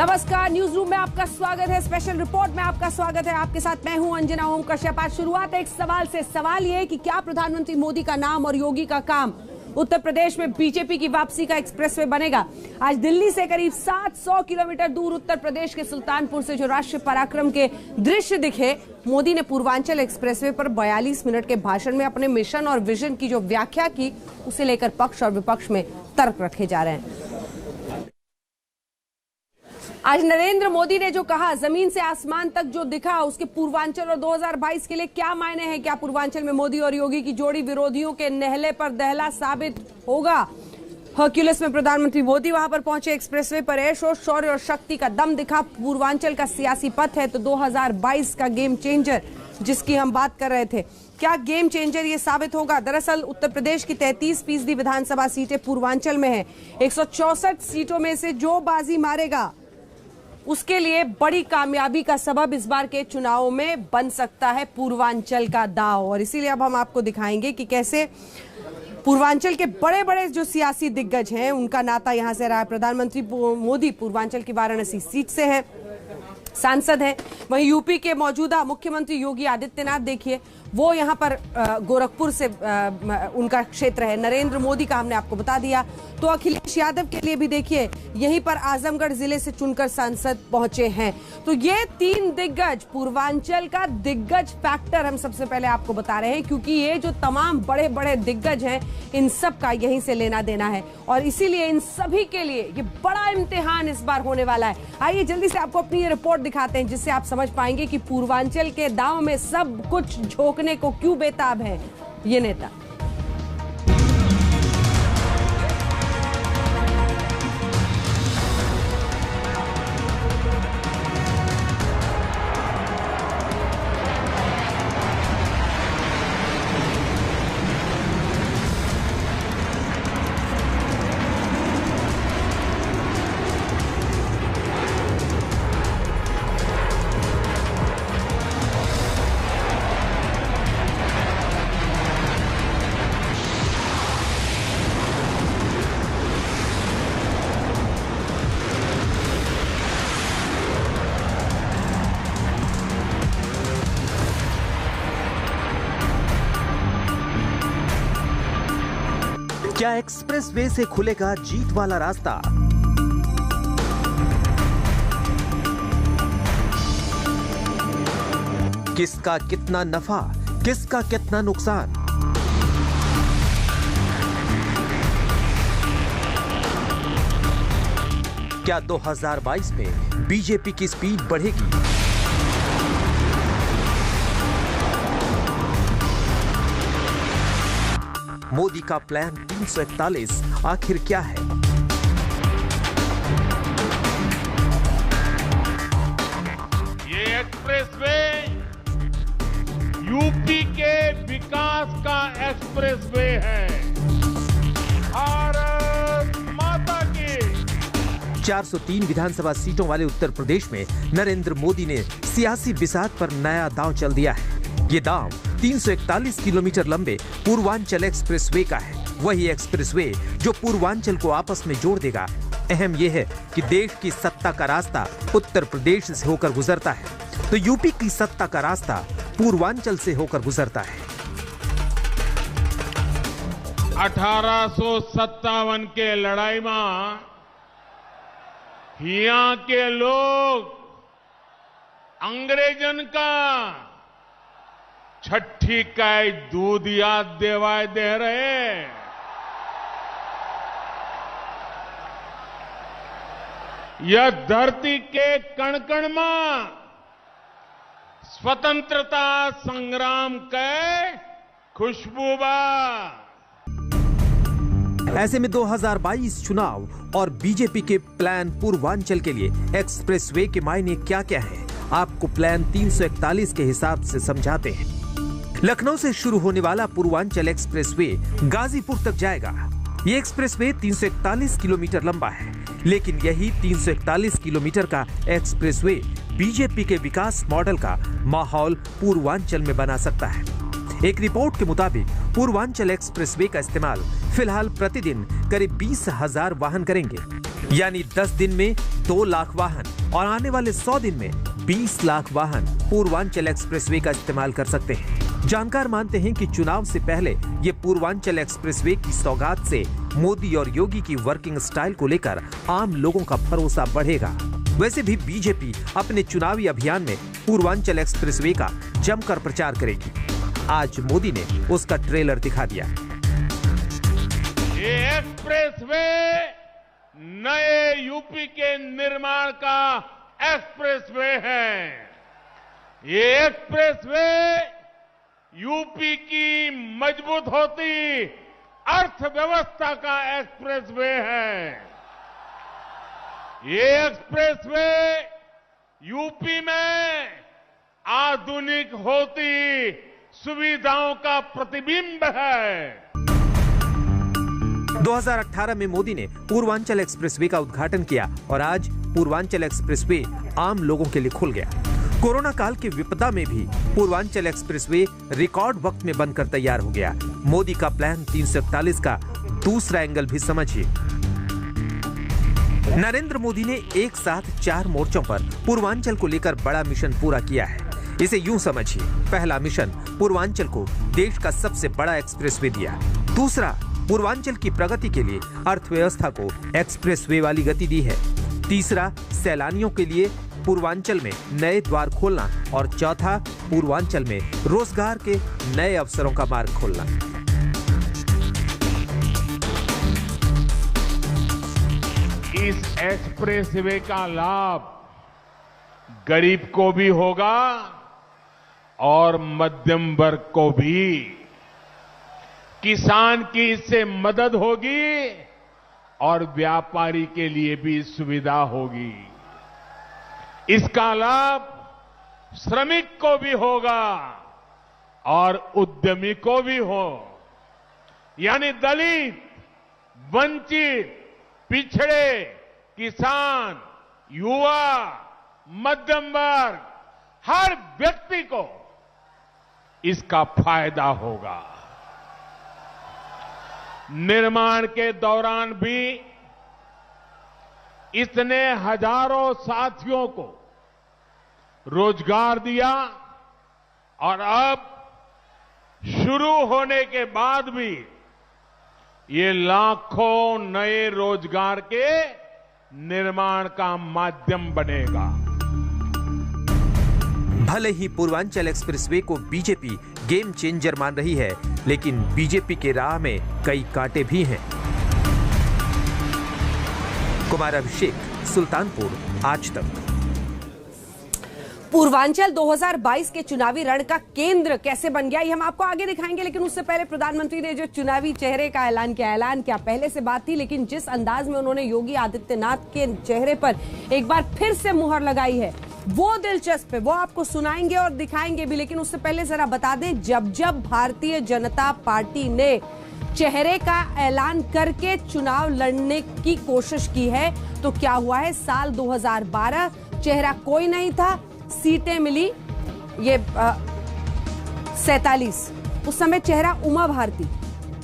नमस्कार, news room में आपका स्वागत है। स्पेशल रिपोर्ट में आपका स्वागत है। आपके साथ मैं हूं अंजना ओम कश्यप। आज शुरुआत है एक सवाल से। सवाल यह है कि क्या प्रधानमंत्री मोदी का नाम और योगी का काम उत्तर प्रदेश में बीजेपी की वापसी का एक्सप्रेसवे बनेगा। आज दिल्ली से करीब 700 किलोमीटर दूर उत्तर प्रदेश के सुल्तानपुर से जो राष्ट्रीय पराक्रम के दृश्य दिखे, मोदी ने पूर्वांचल एक्सप्रेसवे पर 42 मिनट के भाषण में अपने मिशन और विजन की जो व्याख्या की, उसे लेकर पक्ष और विपक्ष में तर्क रखे जा रहे हैं। आज नरेंद्र मोदी ने जो कहा, जमीन से आसमान तक जो दिखा, उसके पूर्वांचल और 2022 के लिए क्या मायने हैं? क्या पूर्वांचल में मोदी और योगी की जोड़ी विरोधियों के नहले पर दहला साबित होगा? हर्क्यूलिस में प्रधानमंत्री मोदी वहां पर पहुंचे। एक्सप्रेसवे पर ऐश और शौर्य और शक्ति का दम दिखा। पूर्वांचल का सियासी पथ है तो 2022 का गेम चेंजर जिसकी हम बात कर रहे थे, क्या गेम चेंजर ये साबित होगा? दरअसल उत्तर प्रदेश की 33% विधानसभा सीटें पूर्वांचल में है। 164 सीटों में से जो बाजी मारेगा उसके लिए बड़ी कामयाबी का सबब इस बार के चुनाव में बन सकता है पूर्वांचल का दांव। और इसीलिए अब हम आपको दिखाएंगे कि कैसे पूर्वांचल के बड़े बड़े जो सियासी दिग्गज हैं उनका नाता यहां से रहा है। प्रधानमंत्री मोदी पूर्वांचल की वाराणसी सीट से हैं, सांसद हैं। वहीं यूपी के मौजूदा मुख्यमंत्री योगी आदित्यनाथ देखिए, वो यहां पर गोरखपुर से उनका क्षेत्र है। नरेंद्र मोदी का हमने आपको बता दिया। तो अखिलेश यादव के लिए भी देखिए, यहीं पर आजमगढ़ जिले से चुनकर सांसद पहुंचे हैं। तो ये 3 दिग्गज, पूर्वांचल का दिग्गज फैक्टर हम सबसे पहले आपको बता रहे हैं, क्योंकि ये जो तमाम बड़े बड़े दिग्गज हैं, इन सब का यहीं से लेना देना है। और इसीलिए इन सभी के लिए ये बड़ा इम्तिहान इस बार होने वाला है। आइए जल्दी से आपको अपनी ये रिपोर्ट दिखाते हैं, जिससे आप समझ पाएंगे कि पूर्वांचल के दांव में सब कुछ झोंकने को क्यों बेताब है ये नेता। क्या एक्सप्रेसवे से खुलेगा जीत वाला रास्ता? किसका कितना नफा, किसका कितना नुकसान? क्या 2022 में बीजेपी की स्पीड बढ़ेगी? मोदी का प्लान 341 आखिर क्या है? ये एक्सप्रेसवे यूपी के विकास का एक्सप्रेसवे है। भारत माता की। 403 विधानसभा सीटों वाले उत्तर प्रदेश में नरेंद्र मोदी ने सियासी बिसात पर नया दांव चल दिया है। ये दांव 341 किलोमीटर लंबे पूर्वांचल एक्सप्रेसवे का है। वही एक्सप्रेसवे जो पूर्वांचल को आपस में जोड़ देगा। अहम यह है कि देश की सत्ता का रास्ता उत्तर प्रदेश से होकर गुजरता है, तो यूपी की सत्ता का रास्ता पूर्वांचल से होकर गुजरता है। 1857 के लड़ाई में यहाँ के लोग अंग्रेजन का छठी काई दूध याद देवाय दे रहे। यह धरती के कण कण में स्वतंत्रता संग्राम के खुशबू बा। ऐसे में 2022 चुनाव और बीजेपी के प्लान पूर्वांचल के लिए एक्सप्रेसवे के मायने क्या क्या हैं, आपको प्लान 341 के हिसाब से समझाते हैं। लखनऊ से शुरू होने वाला पूर्वांचल एक्सप्रेसवे गाजीपुर तक जाएगा। ये एक्सप्रेसवे 341 किलोमीटर लंबा है, लेकिन यही 341 किलोमीटर का एक्सप्रेसवे बीजेपी के विकास मॉडल का माहौल पूर्वांचल में बना सकता है। एक रिपोर्ट के मुताबिक पूर्वांचल एक्सप्रेसवे का इस्तेमाल फिलहाल प्रतिदिन करीब 20,000 वाहन करेंगे, यानी 10 दिन में 2 लाख वाहन और आने वाले 100 दिन में 20 लाख वाहन पूर्वांचल एक्सप्रेसवे का इस्तेमाल कर सकते हैं। जानकार मानते हैं कि चुनाव से पहले ये पूर्वांचल एक्सप्रेसवे की सौगात से मोदी और योगी की वर्किंग स्टाइल को लेकर आम लोगों का भरोसा बढ़ेगा। वैसे भी बीजेपी अपने चुनावी अभियान में पूर्वांचल एक्सप्रेसवे का जमकर प्रचार करेगी। आज मोदी ने उसका ट्रेलर दिखा दिया। ये एक्सप्रेसवे नए यूपी के निर्माण का एक्सप्रेसवे है। ये एक्सप्रेसवे यूपी की मजबूत होती अर्थव्यवस्था का एक्सप्रेसवे है। ये एक्सप्रेसवे यूपी में आधुनिक होती सुविधाओं का प्रतिबिंब है। 2018 में मोदी ने पूर्वांचल एक्सप्रेसवे का उद्घाटन किया और आज पूर्वांचल एक्सप्रेसवे आम लोगों के लिए खुल गया। कोरोना काल की विपदा में भी पूर्वांचल एक्सप्रेसवे रिकॉर्ड वक्त में बनकर तैयार हो गया। मोदी का प्लान 341 का दूसरा एंगल भी समझिए। नरेंद्र मोदी ने एक साथ 4 मोर्चों पर पूर्वांचल को लेकर बड़ा मिशन पूरा किया है। इसे यूं समझिए, पहला मिशन पूर्वांचल को देश का सबसे बड़ा एक्सप्रेसवे दिया। दूसरा, पूर्वांचल की प्रगति के लिए अर्थव्यवस्था को एक्सप्रेसवे वाली गति दी है। तीसरा, सैलानियों के लिए पूर्वांचल में नए द्वार खोलना और चौथा, पूर्वांचल में रोजगार के नए अवसरों का मार्ग खोलना। इस एक्सप्रेसवे का लाभ गरीब को भी होगा और मध्यम वर्ग को भी। किसान की इससे मदद होगी और व्यापारी के लिए भी सुविधा होगी। इसका लाभ श्रमिक को भी होगा और उद्यमी को भी हो, यानी दलित, वंचित, पिछड़े, किसान, युवा, मध्यम वर्ग, हर व्यक्ति को इसका फायदा होगा। निर्माण के दौरान भी इसने हजारों साथियों को रोजगार दिया और अब शुरू होने के बाद भी ये लाखों नए रोजगार के निर्माण का माध्यम बनेगा। भले ही पूर्वांचल एक्सप्रेसवे को बीजेपी गेम चेंजर मान रही है, लेकिन बीजेपी के राह में कई कांटे भी हैं। कुमार अभिषेक, सुल्तानपुर, आज तक। पूर्वांचल 2022 के चुनावी रण का केंद्र कैसे बन गया, ये हम आपको आगे दिखाएंगे, लेकिन उससे पहले प्रधानमंत्री ने जो चुनावी चेहरे का ऐलान किया पहले से बात थी, लेकिन जिस अंदाज में उन्होंने योगी आदित्यनाथ के चेहरे पर एक बार फिर से मुहर लगाई है, वो दिलचस्प है, वो आपको सुनाएंगे और दिखाएंगे भी। लेकिन उससे पहले जरा बता दें, जब भारतीय जनता पार्टी ने चेहरे का ऐलान करके चुनाव लड़ने की कोशिश की है तो क्या हुआ है। साल 2012 चेहरा कोई नहीं था, सीटें मिली ये 47। उस समय चेहरा उमा भारती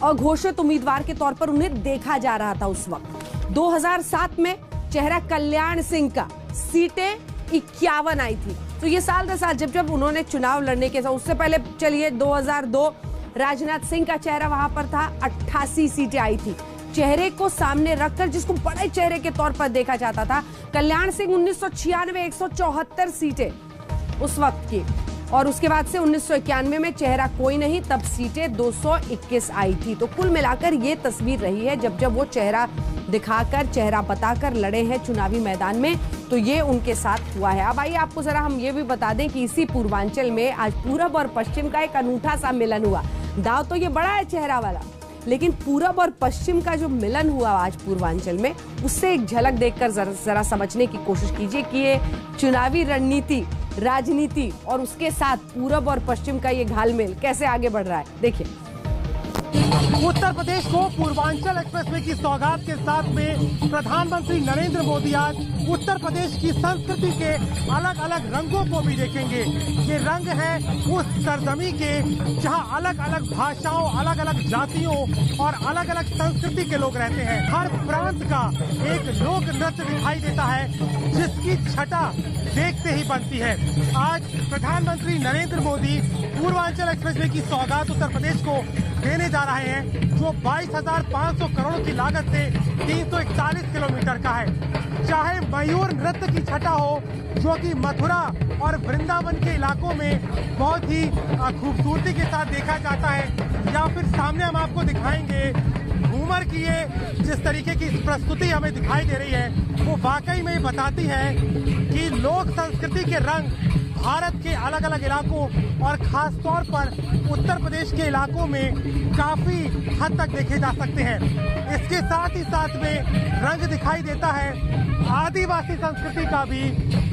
और घोषित उम्मीदवार के तौर पर उन्हें देखा जा रहा था उस वक्त। 2007 में चेहरा कल्याण सिंह का, सीटें 51 आई थी। तो ये साल दर साल जब उन्होंने चुनाव लड़ने के साथ, उससे पहले चलिए 2002 राजनाथ सिंह का चेहरा वहां पर था, 88 सीटें आई थी। चेहरे को सामने रखकर जिसको बड़े चेहरे के तौर पर देखा जाता था, कल्याण सिंह 1996 174 सीटें उस वक्त की, और उसके बाद से 1991 में चेहरा कोई नहीं, तब सीटें 221 आई थी। तो कुल मिलाकर ये तस्वीर रही है जब वो चेहरा दिखाकर, चेहरा बताकर लड़े हैं चुनावी मैदान में, तो ये उनके साथ हुआ है। अब आइए आपको जरा हम ये भी बता दें कि इसी पूर्वांचल में आज पूरब और पश्चिम का एक अनूठा सा मिलन हुआ। दाव तो ये बड़ा है चेहरा वाला, लेकिन पूरब और पश्चिम का जो मिलन हुआ आज पूर्वांचल में, उससे एक झलक देखकर जरा समझने की कोशिश कीजिए कि ये चुनावी रणनीति, राजनीति और उसके साथ पूरब और पश्चिम का ये घालमेल कैसे आगे बढ़ रहा है। देखिए, उत्तर प्रदेश को पूर्वांचल एक्सप्रेसवे की सौगात के साथ में प्रधानमंत्री नरेंद्र मोदी आज उत्तर प्रदेश की संस्कृति के अलग अलग रंगों को भी देखेंगे। ये रंग है उस सरजमी के जहां अलग अलग भाषाओं, अलग अलग जातियों और अलग अलग संस्कृति के लोग रहते हैं। हर प्रांत का एक लोक नृत्य दिखाई देता है जिसकी छटा देखते ही बनती है। आज प्रधानमंत्री नरेंद्र मोदी पूर्वांचल एक्सप्रेसवे की सौगात उत्तर प्रदेश को देने जा रहे हैं, जो 22,500 करोड़ की लागत से 341 किलोमीटर का है। चाहे मयूर नृत्य की छटा हो जो कि मथुरा और वृंदावन के इलाकों में बहुत ही खूबसूरती के साथ देखा जाता है, या फिर सामने हम आपको दिखाएंगे घूमर की ये जिस तरीके की प्रस्तुति हमें दिखाई दे रही है, वो वाकई में बताती है कि लोक संस्कृति के रंग भारत के अलग अलग इलाकों और खास तौर पर उत्तर प्रदेश के इलाकों में काफी हद तक देखे जा सकते हैं। इसके साथ ही साथ में रंग दिखाई देता है आदिवासी संस्कृति का भी,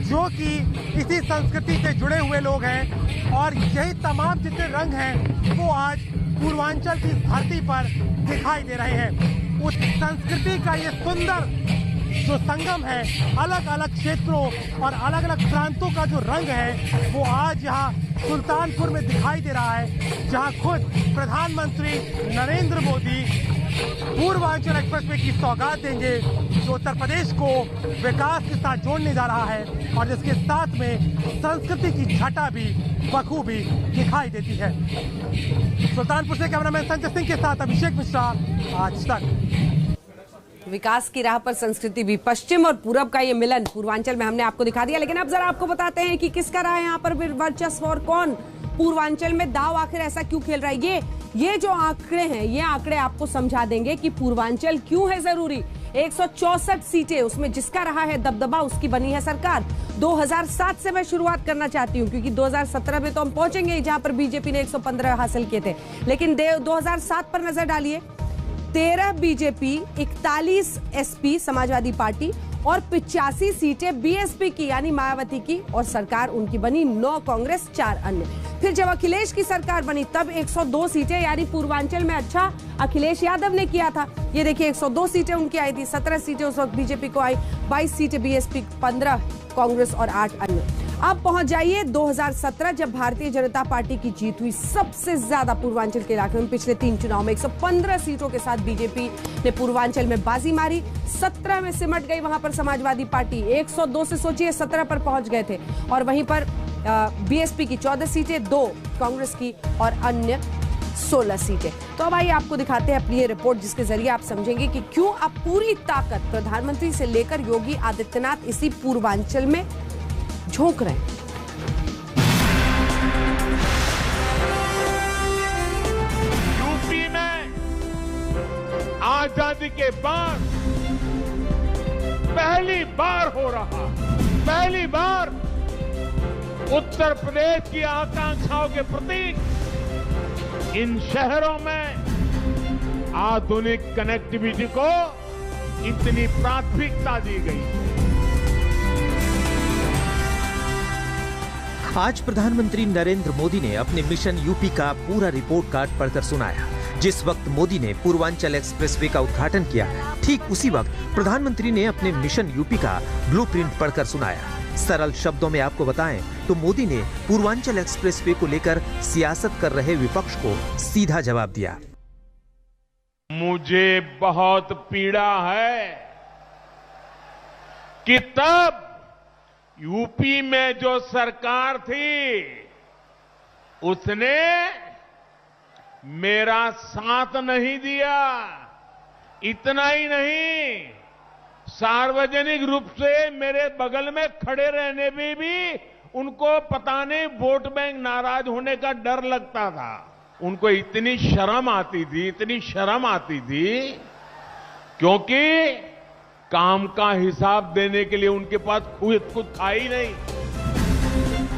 जो कि इसी संस्कृति से जुड़े हुए लोग हैं, और यही तमाम जितने रंग हैं वो आज पूर्वांचल की धरती पर दिखाई दे रहे हैं। उस संस्कृति का ये सुंदर जो संगम है, अलग अलग क्षेत्रों और अलग अलग प्रांतों का जो रंग है, वो आज यहाँ सुल्तानपुर में दिखाई दे रहा है, जहाँ खुद प्रधानमंत्री नरेंद्र मोदी पूर्वांचल एक्सप्रेसवे की सौगात देंगे, जो उत्तर प्रदेश को विकास के साथ जोड़ने जा रहा है और जिसके साथ में संस्कृति की छटा भी बखूबी दिखाई देती है। सुल्तानपुर से कैमरामैन संजय सिंह के साथ अभिषेक मिश्रा, आज तक। विकास की राह पर संस्कृति भी, पश्चिम और पूरब का ये मिलन पूर्वांचल में हमने आपको दिखा दिया। लेकिन अब जरा आपको बताते हैं कि किसका रहा है यहाँ पर वर्चस्व और कौन पूर्वांचल में दाव आखिर ऐसा क्यों खेल रहा है। ये जो आंकड़े हैं, ये आंकड़े आपको समझा देंगे कि पूर्वांचल क्यों है जरूरी। 164 सीटें, उसमें जिसका रहा है दबदबा उसकी बनी है सरकार। 2007 से मैं शुरुआत करना चाहती हूँ, क्योंकि 2017 में तो हम पहुंचेंगे जहां पर बीजेपी ने 115 हासिल किए थे, लेकिन 2007 पर नजर डालिए। 13 बीजेपी, 41 एसपी समाजवादी पार्टी और 85 सीटें बीएसपी की यानी मायावती की, और सरकार उनकी बनी 9 कांग्रेस 4 अन्य। फिर जब अखिलेश की सरकार बनी तब 102 सीटें, यानी पूर्वांचल में अच्छा अखिलेश यादव ने किया था। ये देखिए 102 सीटें उनकी आई थी, 17 सीटें उस वक्त बीजेपी को आई, 22 सीटें बीएसपी, 15 कांग्रेस और 8 अन्य। अब पहुंच जाइए 2017, जब भारतीय जनता पार्टी की जीत हुई सबसे ज्यादा पूर्वांचल के इलाके में। पिछले 3 चुनाव में 115 सीटों के साथ बीजेपी ने पूर्वांचल में बाजी मारी, 17 में सिमट गई वहां पर समाजवादी पार्टी। 102 से सोचिए 17 पर पहुंच गए थे, और वहीं पर बीएसपी की 14 सीटें, 2 कांग्रेस की और अन्य 16 सीटें। तो अब आइए आपको दिखाते हैं अपनी ये रिपोर्ट, जिसके जरिए आप समझेंगे कि क्यों अब पूरी ताकत प्रधानमंत्री से लेकर योगी आदित्यनाथ इसी पूर्वांचल में झोंक रहे हैं। यूपी में आजादी के बाद पहली बार हो रहा, पहली बार उत्तर प्रदेश की आकांक्षाओं के प्रतीक इन शहरों में आधुनिक कनेक्टिविटी को इतनी प्राथमिकता दी गई। आज प्रधानमंत्री नरेंद्र मोदी ने अपने मिशन यूपी का पूरा रिपोर्ट कार्ड पढ़कर सुनाया। जिस वक्त मोदी ने पूर्वांचल एक्सप्रेसवे का उद्घाटन किया, ठीक उसी वक्त प्रधानमंत्री ने अपने मिशन यूपी का ब्लूप्रिंट पढ़कर सुनाया। सरल शब्दों में आपको बताएं तो मोदी ने पूर्वांचल एक्सप्रेसवे को लेकर सियासत कर रहे विपक्ष को सीधा जवाब दिया। मुझे बहुत पीड़ा है कि तब यूपी में जो सरकार थी उसने मेरा साथ नहीं दिया। इतना ही नहीं, सार्वजनिक रूप से मेरे बगल में खड़े रहने में भी उनको पता नहीं वोट बैंक नाराज होने का डर लगता था। उनको इतनी शर्म आती थी, इतनी शर्म आती थी, क्योंकि काम का हिसाब देने के लिए उनके पास खुद था ही नहीं।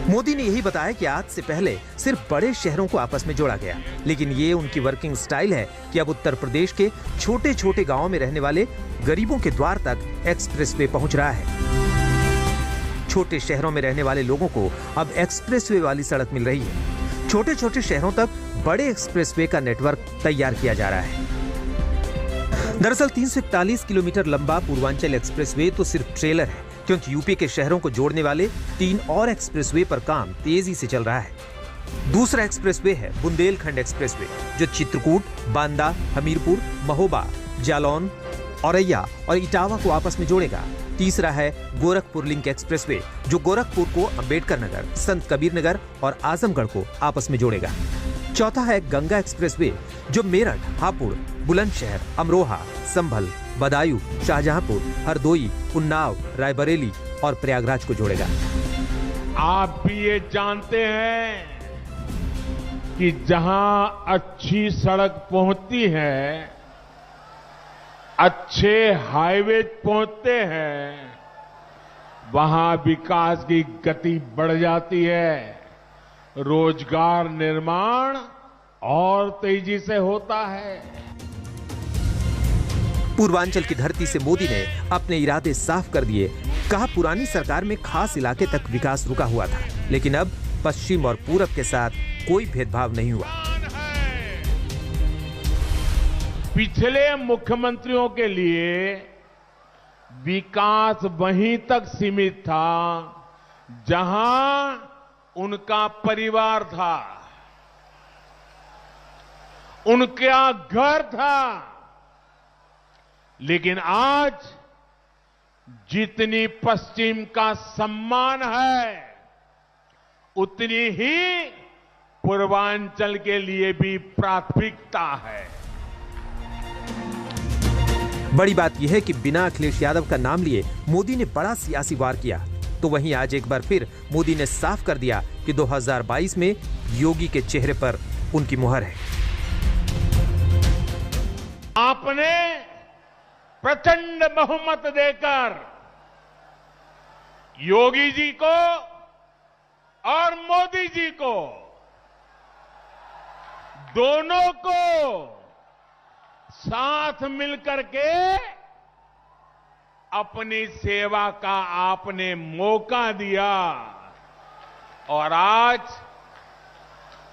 मोदी ने यही बताया कि आज से पहले सिर्फ बड़े शहरों को आपस में जोड़ा गया, लेकिन ये उनकी वर्किंग स्टाइल है कि अब उत्तर प्रदेश के छोटे छोटे गांवों में रहने वाले गरीबों के द्वार तक एक्सप्रेसवे पहुंच रहा है। छोटे शहरों में रहने वाले लोगों को अब एक्सप्रेसवे वाली सड़क मिल रही है। छोटे छोटे शहरों तक बड़े एक्सप्रेसवे का नेटवर्क तैयार किया जा रहा है। दरअसल 341 किलोमीटर लंबा पूर्वांचल एक्सप्रेसवे तो सिर्फ ट्रेलर है, क्योंकि यूपी के शहरों को जोड़ने वाले 3 और एक्सप्रेसवे पर काम तेजी से चल रहा है। दूसरा एक्सप्रेसवे है बुंदेलखंड एक्सप्रेसवे, जो चित्रकूट, बांदा, हमीरपुर, महोबा, जालौन, औरैया और इटावा को आपस में जोड़ेगा। तीसरा है गोरखपुर लिंक एक्सप्रेसवे, जो गोरखपुर को अंबेडकर नगर, संत कबीर नगर और आजमगढ़ को आपस में जोड़ेगा। चौथा है गंगा एक्सप्रेसवे, जो मेरठ, हापुड़, बुलंदशहर, अमरोहा, संभल, बदायूं, शाहजहांपुर, हरदोई, उन्नाव, रायबरेली और प्रयागराज को जोड़ेगा। आप भी ये जानते हैं कि जहां अच्छी सड़क पहुंचती है, अच्छे हाईवे पहुंचते हैं, वहां विकास की गति बढ़ जाती है, रोजगार निर्माण और तेजी से होता है। पूर्वांचल की धरती से मोदी ने अपने इरादे साफ कर दिए। कहा, पुरानी सरकार में खास इलाके तक विकास रुका हुआ था, लेकिन अब पश्चिम और पूरब के साथ कोई भेदभाव नहीं हुआ। पिछले मुख्यमंत्रियों के लिए विकास वहीं तक सीमित था जहां उनका परिवार था, उनका घर था। लेकिन आज जितनी पश्चिम का सम्मान है, उतनी ही पूर्वांचल के लिए भी प्राथमिकता है। बड़ी बात यह है कि बिना अखिलेश यादव का नाम लिए मोदी ने बड़ा सियासी वार किया। तो वहीं आज एक बार फिर मोदी ने साफ कर दिया कि 2022 में योगी के चेहरे पर उनकी मुहर है। आपने प्रचंड बहुमत देकर योगी जी को और मोदी जी को, दोनों को साथ मिलकर के अपनी सेवा का आपने मौका दिया। और आज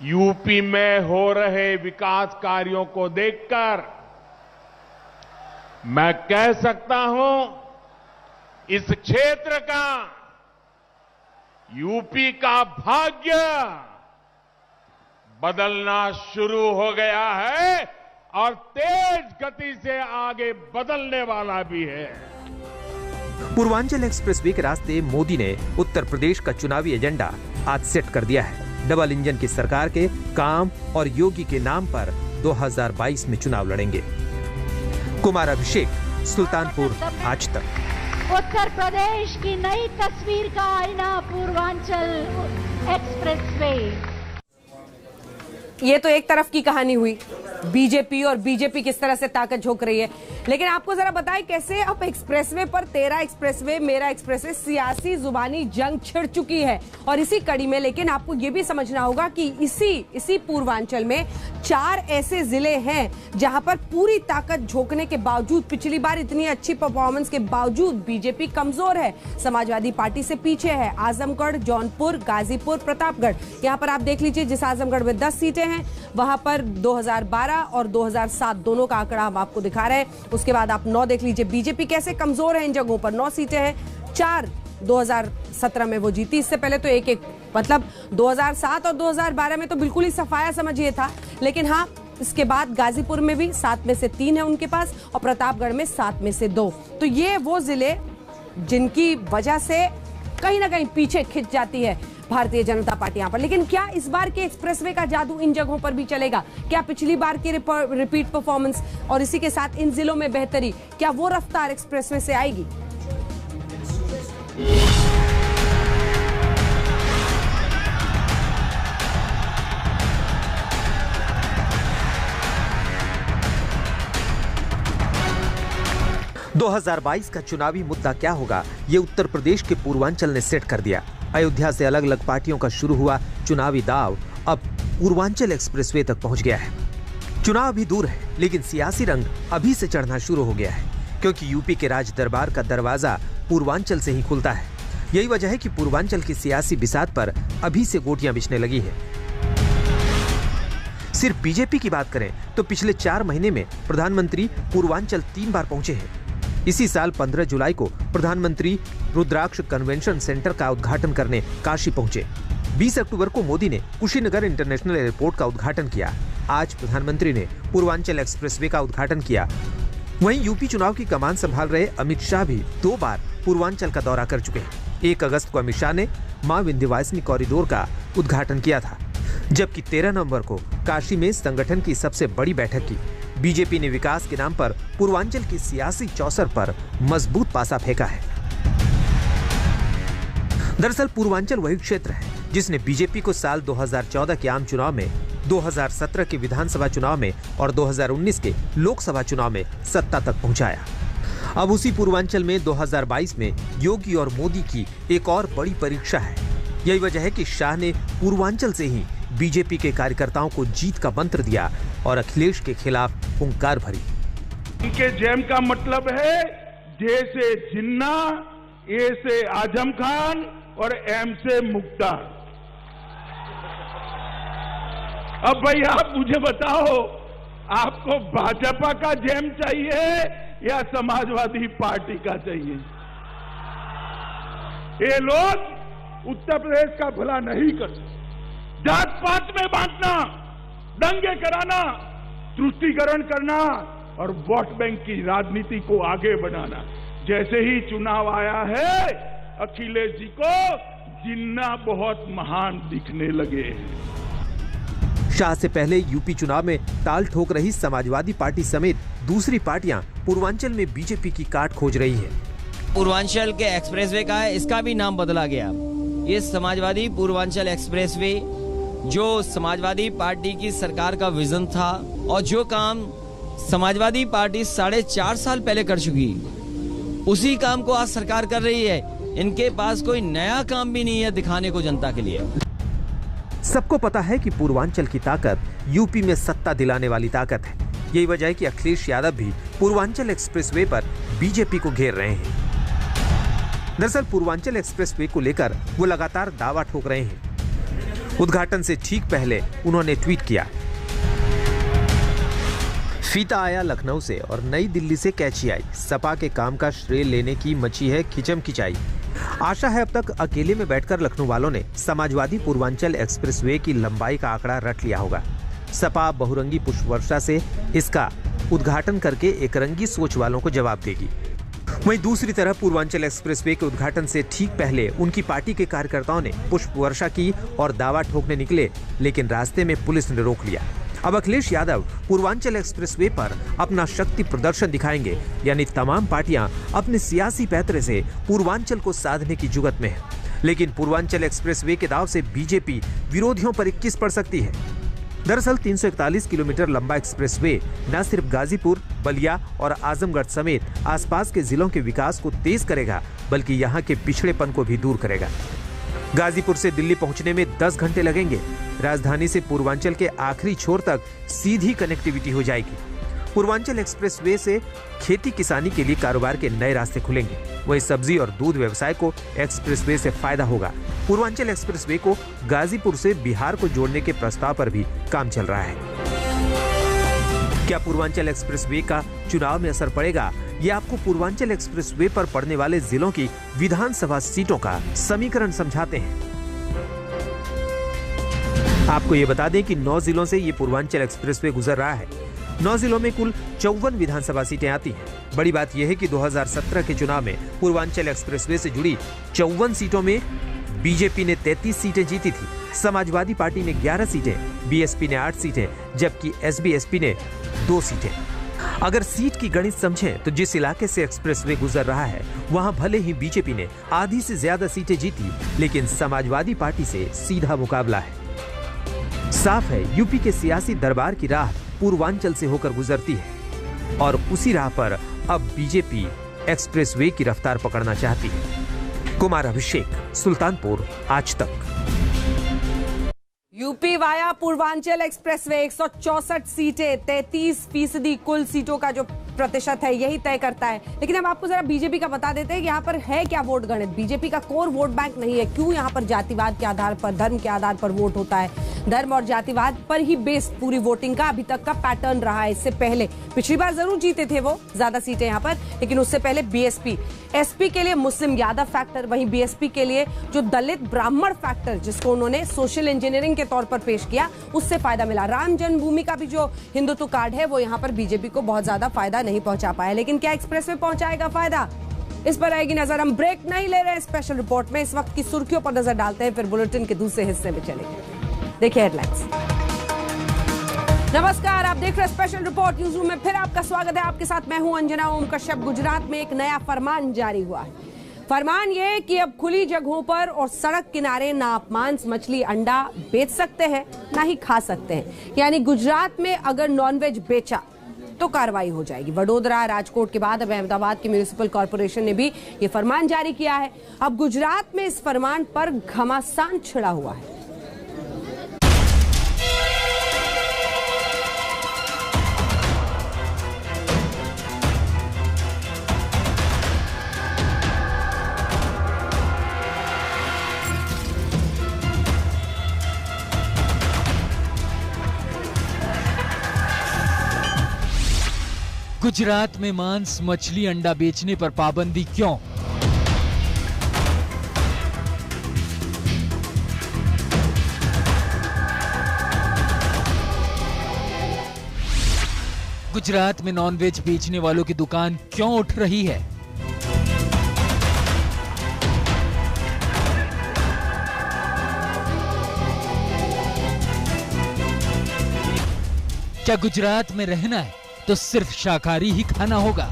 यूपी में हो रहे विकास कार्यों को देखकर मैं कह सकता हूं, इस क्षेत्र का, यूपी का भाग्य बदलना शुरू हो गया है और तेज गति से आगे बदलने वाला भी है। पूर्वांचल एक्सप्रेसवे के रास्ते मोदी ने उत्तर प्रदेश का चुनावी एजेंडा आज सेट कर दिया है। डबल इंजन की सरकार के काम और योगी के नाम पर 2022 में चुनाव लड़ेंगे। कुमार अभिषेक, सुल्तानपुर, आज तक। उत्तर प्रदेश की नई तस्वीर का आईना पूर्वांचल एक्सप्रेसवे। ये तो एक तरफ की कहानी हुई, बीजेपी और बीजेपी किस तरह से ताकत झोंक रही है। लेकिन आपको जरा बताएं कैसे अब एक्सप्रेसवे पर तेरा एक्सप्रेसवे मेरा एक्सप्रेसवे सियासी जुबानी जंग छिड़ चुकी है। और इसी कड़ी में लेकिन आपको ये भी समझना होगा कि इसी पूर्वांचल में 4 ऐसे जिले हैं जहां पर पूरी ताकत झोंकने के बावजूद, पिछली बार इतनी अच्छी परफॉर्मेंस के बावजूद बीजेपी कमजोर है, समाजवादी पार्टी से पीछे है। आजमगढ़, जौनपुर, गाजीपुर, प्रतापगढ़। यहां पर आप देख लीजिए, जिस आजमगढ़ में 10 सीटें हैं, वहां पर 2012 और 2007 दोनों का आंकड़ा हम आपको दिखा रहे हैं। उसके बाद आप 9 देख लीजिए, बीजेपी कैसे कमजोर है इन जगहों पर। 9 सीटें हैं, 4 2017 में वो जीती, इससे पहले तो एक मतलब 2007 और 2012 में तो बिल्कुल ही सफाया समझिए था। लेकिन हाँ, इसके बाद गाजीपुर में भी 7 में से 3 है उनके पास और प्रतापगढ़ में 7 में से 2। तो ये वो जिले जिनकी वजह से कहीं ना कहीं पीछे खिंच जाती है भारतीय जनता पार्टी यहां पर। लेकिन क्या इस बार के एक्सप्रेसवे का जादू इन जगहों पर भी चलेगा? क्या पिछली बार की रिपीट परफॉर्मेंस और इसी के साथ इन जिलों में बेहतरी, क्या वो रफ्तार एक्सप्रेसवे से आएगी? – 2022 का चुनावी मुद्दा क्या होगा, ये उत्तर प्रदेश के पूर्वांचल ने सेट कर दिया। अयोध्या से अलग अलग पार्टियों का शुरू हुआ चुनावी दाव अब पूर्वांचल एक्सप्रेसवे तक पहुंच गया है। चुनाव अभी दूर है, लेकिन सियासी रंग अभी से चढ़ना शुरू हो गया है, क्योंकि यूपी के राज दरबार का दरवाजा पूर्वांचल से ही खुलता है। यही वजह है कि पूर्वांचल की सियासी बिसात पर अभी से गोटियां बिछने लगी है। सिर्फ बीजेपी की बात करें तो पिछले 4 महीने में प्रधानमंत्री पूर्वांचल 3 बार पहुंचे हैं। इसी साल 15 जुलाई को प्रधानमंत्री रुद्राक्ष कन्वेंशन सेंटर का उद्घाटन करने काशी पहुंचे। 20 अक्टूबर को मोदी ने कुशीनगर इंटरनेशनल एयरपोर्ट का उद्घाटन किया। आज प्रधानमंत्री ने पूर्वांचल एक्सप्रेसवे का उद्घाटन किया। वहीं यूपी चुनाव की कमान संभाल रहे अमित शाह भी 2 बार पूर्वांचल का दौरा कर चुके हैं। 1 अगस्त को अमित शाह ने मां विंध्यवासिनी कॉरिडोर का उद्घाटन किया था, जबकि 13 नवंबर को काशी में संगठन की सबसे बड़ी बैठक की। बीजेपी ने विकास के नाम पर पूर्वांचल की सियासी चौसर पर मजबूत पासा फेंका है। दरअसल पूर्वांचल वही क्षेत्र है जिसने बीजेपी को साल 2014 के आम चुनाव में, 2017 के विधानसभा चुनाव में और 2019 के लोकसभा चुनाव में सत्ता तक पहुंचाया। अब उसी पूर्वांचल में 2022 में योगी और मोदी की एक और बड़ी परीक्षा है। यही वजह है कि शाह ने पूर्वांचल से ही बीजेपी के कार्यकर्ताओं को जीत का मंत्र दिया और अखिलेश के खिलाफ हुंकार भरी। इनके जेम का मतलब है जे से जिन्ना, ए से आजम खान और एम से मुख्तार। अब भाई आप मुझे बताओ, आपको भाजपा का जेम चाहिए या समाजवादी पार्टी का चाहिए? ये लोग उत्तर प्रदेश का भला नहीं करते। जात पात में बांटना, दंगे कराना, तुष्टीकरण करना और वोट बैंक की राजनीति को आगे बढ़ाना। जैसे ही चुनाव आया है, अखिलेश जी को जिन्ना बहुत महान दिखने लगे हैं। शाह से पहले यूपी चुनाव में ताल ठोक रही समाजवादी पार्टी समेत दूसरी पार्टियां पूर्वांचल में बीजेपी की काट खोज रही हैं। पूर्वांचल के एक्सप्रेसवे का है, इसका भी नाम बदला गया। ये समाजवादी पूर्वांचल एक्सप्रेसवे जो समाजवादी पार्टी की सरकार का विजन था और जो काम समाजवादी पार्टी 4.5 साल पहले कर चुकी, उसी काम को आज सरकार कर रही है। इनके पास कोई नया काम भी नहीं है दिखाने को जनता के लिए। सबको पता है कि पूर्वांचल की ताकत यूपी में सत्ता दिलाने वाली ताकत है। यही वजह है कि अखिलेश यादव भी पूर्वांचल एक्सप्रेसवे पर बीजेपी को घेर रहे हैं। दरअसल पूर्वांचल एक्सप्रेसवे को लेकर वो लगातार दावा ठोक रहे हैं। उद्घाटन से ठीक पहले उन्होंने ट्वीट किया, फीता आया लखनऊ से और नई दिल्ली से कैची आई, सपा के काम का श्रेय लेने की मची है खिचम खिंचाई। आशा है अब तक अकेले में बैठकर लखनऊ वालों ने समाजवादी पूर्वांचल एक्सप्रेसवे की लंबाई का आंकड़ा रट लिया होगा। सपा बहुरंगी पुष्प वर्षा से इसका उद्घाटन करके एक रंगी सोच वालों को जवाब देगी। वहीं दूसरी तरफ पूर्वांचल एक्सप्रेसवे के उद्घाटन से ठीक पहले उनकी पार्टी के कार्यकर्ताओं ने पुष्प वर्षा की और दावा ठोकने निकले, लेकिन रास्ते में पुलिस ने रोक लिया। अब अखिलेश यादव पूर्वांचल एक्सप्रेसवे पर अपना शक्ति प्रदर्शन दिखाएंगे, यानी तमाम पार्टियां अपने सियासी पैतरे से पूर्वांचल को साधने की जुगत में है। लेकिन पूर्वांचल एक्सप्रेसवे के दाव से बीजेपी विरोधियों पर 21 पड़ सकती है। दरअसल 341 किलोमीटर लंबा एक्सप्रेसवे न सिर्फ गाजीपुर, बलिया और आजमगढ़ समेत आसपास के जिलों के विकास को तेज करेगा, बल्कि यहाँ के पिछड़ेपन को भी दूर करेगा। गाजीपुर से दिल्ली पहुंचने में 10 घंटे लगेंगे। राजधानी से पूर्वांचल के आखिरी छोर तक सीधी कनेक्टिविटी हो जाएगी। पूर्वांचल एक्सप्रेसवे से खेती किसानी के लिए कारोबार के नए रास्ते खुलेंगे। वहीं सब्जी और दूध व्यवसाय को एक्सप्रेसवे से फायदा होगा। पूर्वांचल एक्सप्रेसवे को गाजीपुर से बिहार को जोड़ने के प्रस्ताव पर भी काम चल रहा है। क्या पूर्वांचल एक्सप्रेसवे का चुनाव में असर पड़ेगा? ये आपको पूर्वांचल एक्सप्रेसवे पर पड़ने वाले जिलों की विधानसभा सीटों का समीकरण समझाते हैं। आपको ये बता दें कि 9 जिलों से ये पूर्वांचल एक्सप्रेसवे गुजर रहा है। 9 जिलों में कुल 54 विधानसभा सीटें आती हैं। बड़ी बात यह है कि 2017 के चुनाव में पूर्वांचल एक्सप्रेसवे से जुड़ी 54 सीटों में बीजेपी ने 33 सीटें जीती थी, समाजवादी पार्टी ने 11 सीटें, बीएसपी ने 8 सीटें, जबकि एसबीएसपी ने 2 सीटें। अगर सीट की गणित समझें तो जिस इलाके से एक्सप्रेसवे गुजर रहा है वहां भले ही बीजेपी ने आधी से ज्यादा सीटें जीती, लेकिन समाजवादी पार्टी से सीधा मुकाबला है। साफ है यूपी के सियासी दरबार की राह पूर्वांचल से होकर गुजरती है और उसी राह पर अब बीजेपी एक्सप्रेसवे की रफ्तार पकड़ना चाहती है। कुमार अभिषेक, सुल्तानपुर, आज तक। यूपी वाया पूर्वांचल एक्सप्रेसवे 164 सीटें, 33% कुल सीटों का जो प्रतिशत है यही तय करता है। लेकिन हम आपको जरा बीजेपी का बता देते हैं कि यहाँ पर है क्या वोट गणित। बीजेपी का कोर वोट बैंक नहीं है। क्यों? यहाँ पर जातिवाद के आधार पर, धर्म के आधार पर वोट होता है। धर्म और जातिवाद पर ही बेस्ड पूरी वोटिंग का अभी तक का पैटर्न रहा है। इससे पहले पिछली बार जरूर जीते थे वो ज्यादा सीटें यहाँ पर, लेकिन उससे पहले बीएसपी, एसपी के लिए मुस्लिम यादव फैक्टर, वहीं बीएसपी के लिए जो दलित ब्राह्मण फैक्टर जिसको उन्होंने सोशल इंजीनियरिंग के तौर पर पेश किया, उससे फायदा मिला। राम जन्मभूमि का भी जो हिंदुत्व कार्ड है वो यहाँ पर बीजेपी को बहुत ज्यादा फायदा नहीं पहुंचा पाया। लेकिन क्या एक्सप्रेस में पहुंचाएगा फायदा? इस पर आएगी नजर। हम ब्रेक नहीं ले रहे हैं स्पेशल रिपोर्ट में, इस वक्त की सुर्खियों पर नजर डालते हैं, फिर बुलेटिन के दूसरे हिस्से में चलेंगे। देखिए हेडलाइंस। नमस्कार, आप देख रहे हैं स्पेशल रिपोर्ट न्यूज रूम में, फिर आपका स्वागत है। आपके साथ मैं हूं अंजना ओम कश्यप। गुजरात में एक नया फरमान जारी हुआ है। फरमान ये कि अब खुली जगहों पर और सड़क किनारे ना आप मांस, मछली, अंडा बेच सकते हैं, ना ही खा सकते हैं। यानी गुजरात में अगर नॉनवेज बेचा तो कार्रवाई हो जाएगी। वडोदरा, राजकोट के बाद अब अहमदाबाद की म्युनिसिपल कॉर्पोरेशन ने भी ये फरमान जारी किया है। अब गुजरात में इस फरमान पर घमासान छिड़ा हुआ है। गुजरात में मांस, मछली, अंडा बेचने पर पाबंदी क्यों? गुजरात में नॉनवेज बेचने वालों की दुकान क्यों उठ रही है? क्या गुजरात में रहना है तो सिर्फ शाकाहारी ही खाना होगा?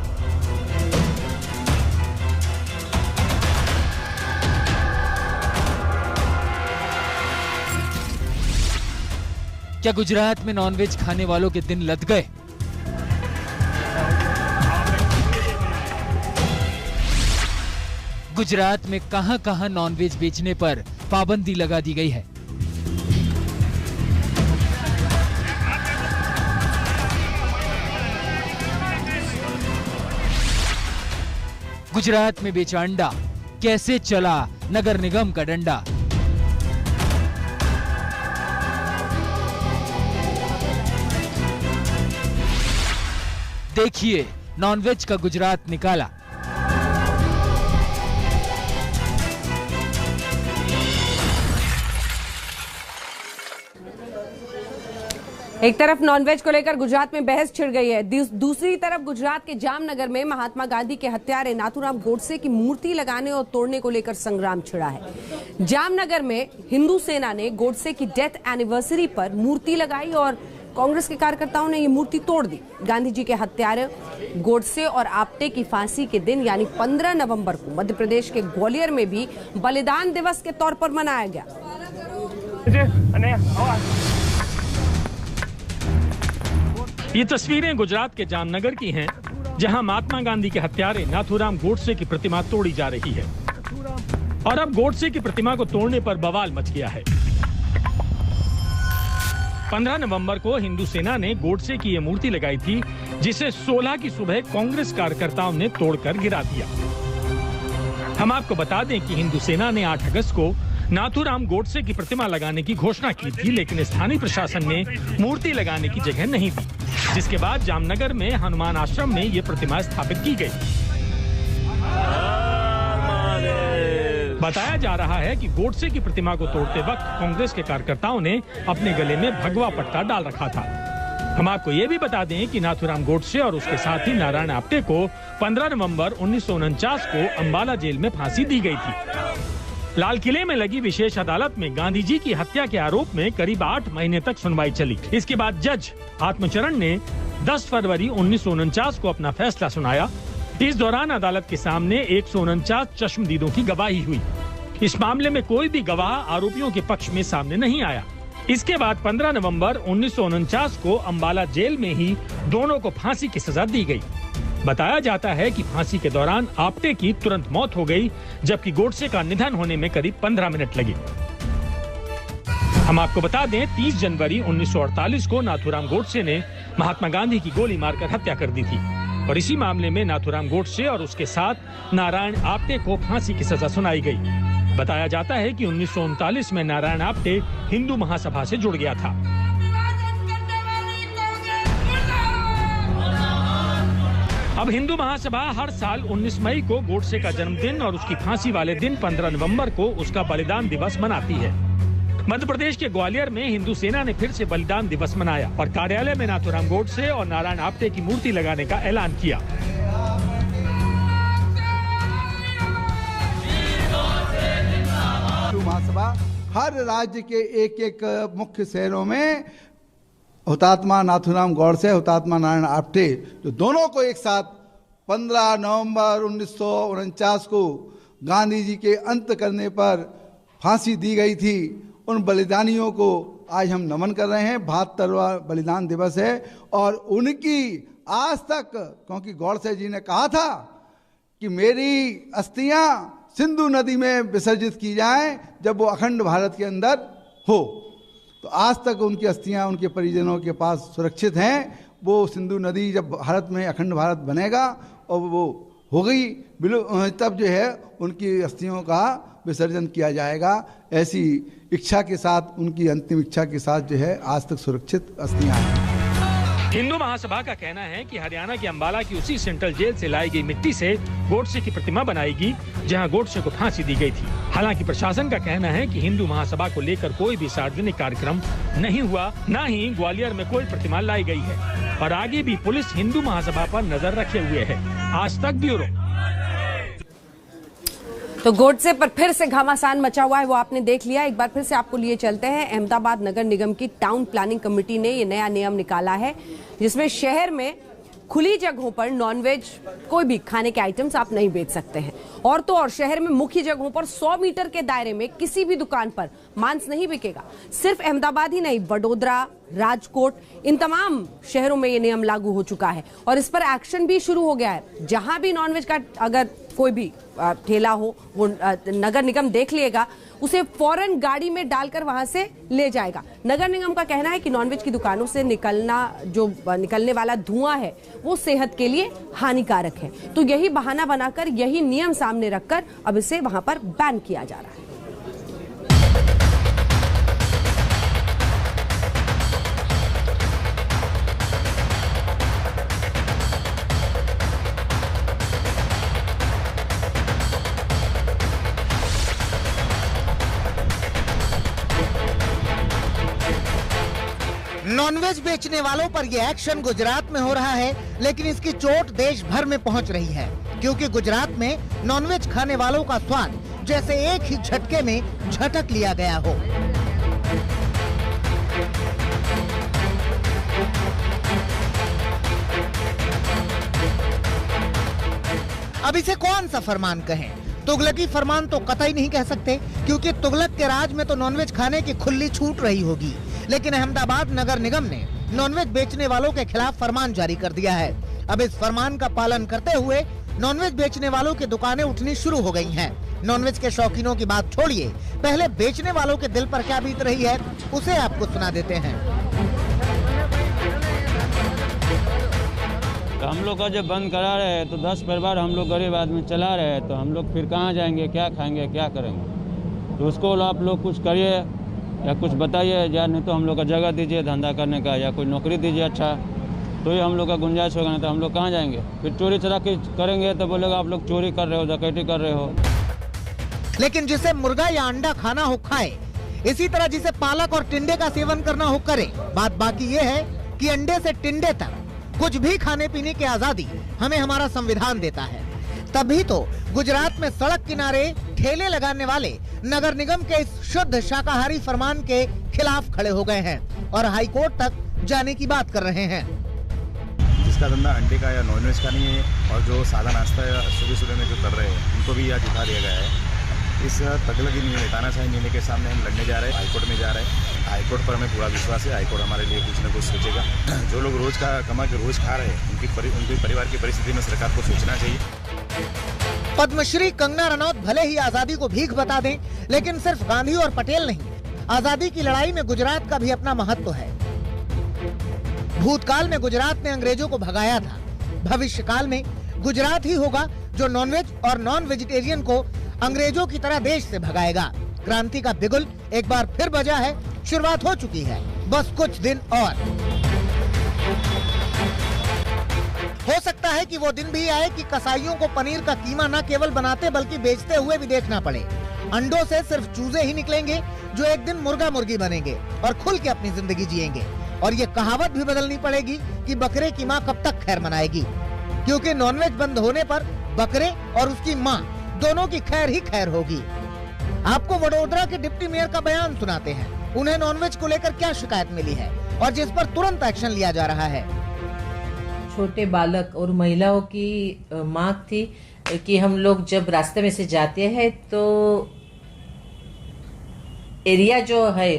क्या गुजरात में नॉनवेज खाने वालों के दिन लद गए? गुजरात में कहां-कहां नॉनवेज बेचने पर पाबंदी लगा दी गई है? गुजरात में बेचा अंडा, कैसे चला नगर निगम का डंडा? देखिए नॉनवेज का गुजरात निकाला। एक तरफ नॉनवेज को लेकर गुजरात में बहस छिड़ गई है, दूसरी तरफ गुजरात के जामनगर में महात्मा गांधी के हत्यारे नाथूराम गोडसे की मूर्ति लगाने और तोड़ने को लेकर संग्राम छिड़ा है। जामनगर में हिंदू सेना ने गोडसे की डेथ एनिवर्सरी पर मूर्ति लगाई और कांग्रेस के कार्यकर्ताओं ने ये मूर्ति तोड़ दी। गांधी जी के हत्यारे गोडसे और आप्टे की फांसी के दिन यानी 15 नवंबर को मध्य प्रदेश के ग्वालियर में भी बलिदान दिवस के तौर पर मनाया गया। ये तस्वीरें गुजरात के जामनगर की हैं, जहां महात्मा गांधी के हत्यारे नाथूराम गोडसे की प्रतिमा तोड़ी जा रही है। और अब गोडसे की प्रतिमा को तोड़ने पर बवाल मच गया है। 15 नवंबर को हिंदू सेना ने गोडसे की ये मूर्ति लगाई थी, जिसे 16 की सुबह कांग्रेस कार्यकर्ताओं ने तोड़कर गिरा दिया। हम आपको बता दें कि हिंदू सेना ने 8 अगस्त को नाथूराम गोडसे की प्रतिमा लगाने की घोषणा की थी, लेकिन स्थानीय प्रशासन ने मूर्ति लगाने की जगह नहीं दी, जिसके बाद जामनगर में हनुमान आश्रम में ये प्रतिमा स्थापित की गई। बताया जा रहा है कि गोडसे की प्रतिमा को तोड़ते वक्त कांग्रेस के कार्यकर्ताओं ने अपने गले में भगवा पट्टा डाल रखा था। हम आपको ये भी बता दें कि नाथूराम गोडसे और उसके साथी नारायण आप्टे को 15 नवंबर 1949 को अंबाला जेल में फांसी दी गई थी। लाल किले में लगी विशेष अदालत में गांधी जी की हत्या के आरोप में करीब 8 महीने तक सुनवाई चली। इसके बाद जज आत्मचरण ने 10 फरवरी 1949 को अपना फैसला सुनाया। इस दौरान अदालत के सामने 149 चश्मदीदों की गवाही हुई। इस मामले में कोई भी गवाह आरोपियों के पक्ष में सामने नहीं आया। इसके बाद 15 नवंबर 1949 को अंबाला जेल में ही दोनों को फांसी की सजा दी गई। बताया जाता है कि फांसी के दौरान आप्टे की तुरंत मौत हो गई, जबकि गोडसे का निधन होने में करीब 15 मिनट लगे। हम आपको बता दें 30 जनवरी 1948 को नाथूराम गोडसे ने महात्मा गांधी की गोली मारकर हत्या कर दी थी। और इसी मामले में नाथूराम गोडसे और उसके साथ नारायण आप्टे को फांसी की सजा सुनाई गई। बताया जाता है कि 1939 में नारायण आप्टे हिंदू महासभा से जुड़ गया था। अब हिंदू महासभा हर साल 19 मई को गोडसे का जन्मदिन और उसकी फांसी वाले दिन 15 नवंबर को उसका बलिदान दिवस मनाती है। मध्य प्रदेश के ग्वालियर में हिंदू सेना ने फिर से बलिदान दिवस मनाया और कार्यालय में नाथूराम गोडसे और नारायण आप्टे की मूर्ति लगाने का ऐलान किया। हिंदू महासभा हर राज्य के एक मुख्य शहरों में हुतात्मा नाथूराम गोडसे, हुतात्मा नारायण आप्टे, जो दोनों को एक साथ 15 नवंबर 1949 को गांधी जी के अंत करने पर फांसी दी गई थी, उन बलिदानियों को आज हम नमन कर रहे हैं। 72वां बलिदान दिवस है और उनकी आज तक, क्योंकि गोडसे जी ने कहा था कि मेरी अस्थियां सिंधु नदी में विसर्जित की जाएं जब वो अखंड भारत के अंदर हो, तो आज तक उनकी अस्थियां उनके परिजनों के पास सुरक्षित हैं। वो सिंधु नदी जब भारत में अखंड भारत बनेगा और वो हो गई तब जो है उनकी अस्थियों का विसर्जन किया जाएगा। ऐसी इच्छा के साथ, उनकी अंतिम इच्छा के साथ जो है आज तक सुरक्षित अस्थियां हैं। हिंदू महासभा का कहना है कि हरियाणा के अंबाला की उसी सेंट्रल जेल से लाई गई मिट्टी से गोडसे की प्रतिमा बनाएगी जहां गोडसे को फांसी दी गई थी। हालांकि प्रशासन का कहना है कि हिंदू महासभा को लेकर कोई भी सार्वजनिक कार्यक्रम नहीं हुआ, न ही ग्वालियर में कोई प्रतिमा लाई गई है और आगे भी पुलिस हिंदू महासभा पर नजर रखे हुए है। आज तक ब्यूरो। तो गोडसे पर फिर से घमासान मचा हुआ है, वो आपने देख लिया। एक बार फिर से आपको लिए चलते हैं। अहमदाबाद नगर निगम की टाउन प्लानिंग कमेटी ने ये नया नियम निकाला है जिसमें शहर में खुली जगहों पर नॉनवेज कोई भी खाने के आइटम्स आप नहीं बेच सकते हैं। और तो और शहर में मुख्य जगहों पर 100 मीटर के दायरे में किसी भी दुकान पर मांस नहीं बिकेगा। सिर्फ अहमदाबाद ही नहीं, वडोदरा, राजकोट, इन तमाम शहरों में ये नियम लागू हो चुका है और इस पर एक्शन भी शुरू हो गया है। जहां भी नॉनवेज का अगर कोई भी ठेला हो, वो नगर निगम देख लेगा, उसे फौरन गाड़ी में डालकर वहां से ले जाएगा। नगर निगम का कहना है कि नॉनवेज की दुकानों से निकलने वाला धुआं है वो सेहत के लिए हानिकारक है। तो यही बहाना बनाकर, यही नियम सामने रखकर अब इसे वहां पर बैन किया जा रहा है। नॉनवेज बेचने वालों पर यह एक्शन गुजरात में हो रहा है, लेकिन इसकी चोट देश भर में पहुंच रही है, क्योंकि गुजरात में नॉनवेज खाने वालों का स्वाद जैसे एक ही झटके में झटक लिया गया हो। अब इसे कौन सा फरमान कहें? तुगलकी फरमान तो कतई नहीं कह सकते, क्योंकि तुगलक के राज में तो नॉनवेज खाने की खुली छूट रही होगी। लेकिन अहमदाबाद नगर निगम ने नॉनवेज बेचने वालों के खिलाफ फरमान जारी कर दिया है। अब इस फरमान का पालन करते हुए नॉनवेज बेचने वालों की दुकानें उठनी शुरू हो गई हैं। नॉनवेज के शौकीनों की बात छोड़िए, पहले बेचने वालों के दिल पर क्या बीत रही है उसे आपको सुना देते हैं। तो हम लोग का जब बंद करा रहे हैं तो 10 परिवार हम लोग गरीब आदमी चला रहे हैं, तो हम लोग फिर कहाँ जाएंगे, क्या खाएंगे, क्या करेंगे? तो उसको आप लोग कुछ करिए या कुछ बताइए, या नहीं तो हम लोग का जगह दीजिए धंधा करने का, या कोई नौकरी दीजिए अच्छा, तो ही हम लोग का गुंजाइश होगा। नहीं तो हम लोग कहाँ जाएंगे? फिर चोरी चलाकी करेंगे तो बोलेगा आप लोग चोरी कर रहे हो, डकैती कर रहे हो। लेकिन जिसे मुर्गा या अंडा खाना हो खाए, इसी तरह जिसे पालक और टिंडे का सेवन करना हो करे। बात बाकी ये है कि अंडे से टिंडे तक कुछ भी खाने पीने की आजादी हमें हमारा संविधान देता है। तभी तो गुजरात में सड़क किनारे ठेले लगाने वाले नगर निगम के इस शुद्ध शाकाहारी फरमान के खिलाफ खड़े हो गए हैं और हाई कोर्ट तक जाने की बात कर रहे हैं। जिसका धंधा अंडे का या नॉनवेज का नहीं है और जो सादा नाश्ता सुबह सुबह में जो कर रहे हैं उनको भी आज उठा दिया गया है। इस तगलगी निर्णय, तानाशाही निर्णय के सामने हम लड़ने जा रहे हैं, हाईकोर्ट में जा रहे हैं। हाईकोर्ट पर हमें पूरा विश्वास है, हाईकोर्ट हमारे लिए कुछ न कुछ सोचेगा। जो लोग रोज का कमा के रोज खा रहे हैं उनके परिवार की परिस्थिति में सरकार को सोचना चाहिए। पद्मश्री कंगना रनौत भले ही आजादी को भीख बता दें, लेकिन सिर्फ गांधी और पटेल नहीं, आजादी की लड़ाई में गुजरात का भी अपना महत्व है। भूतकाल में गुजरात ने अंग्रेजों को भगाया था, भविष्य काल में गुजरात ही होगा जो नॉनवेज और नॉन वेजिटेरियन को अंग्रेजों की तरह देश से भगाएगा। क्रांति का बिगुल एक बार फिर बजा है, शुरुआत हो चुकी है, बस कुछ दिन और। हो सकता है कि वो दिन भी आए कि कसाईयों को पनीर का कीमा न केवल बनाते बल्कि बेचते हुए भी देखना पड़े। अंडों से सिर्फ चूजे ही निकलेंगे जो एक दिन मुर्गा मुर्गी बनेंगे और खुल के अपनी जिंदगी जिएंगे। और ये कहावत भी बदलनी पड़ेगी कि बकरे की माँ कब तक खैर मनाएगी, क्योंकि नॉनवेज बंद होने पर बकरे और उसकी माँ दोनों की खैर ही खैर होगी। आपको वडोदरा के डिप्टी मेयर का बयान सुनाते हैं। उन्हें नॉनवेज को लेकर क्या शिकायत मिली है और जिस पर तुरंत एक्शन लिया जा रहा है। छोटे बालक और महिलाओं की मांग थी कि हम लोग जब रास्ते में से जाते हैं तो एरिया जो है,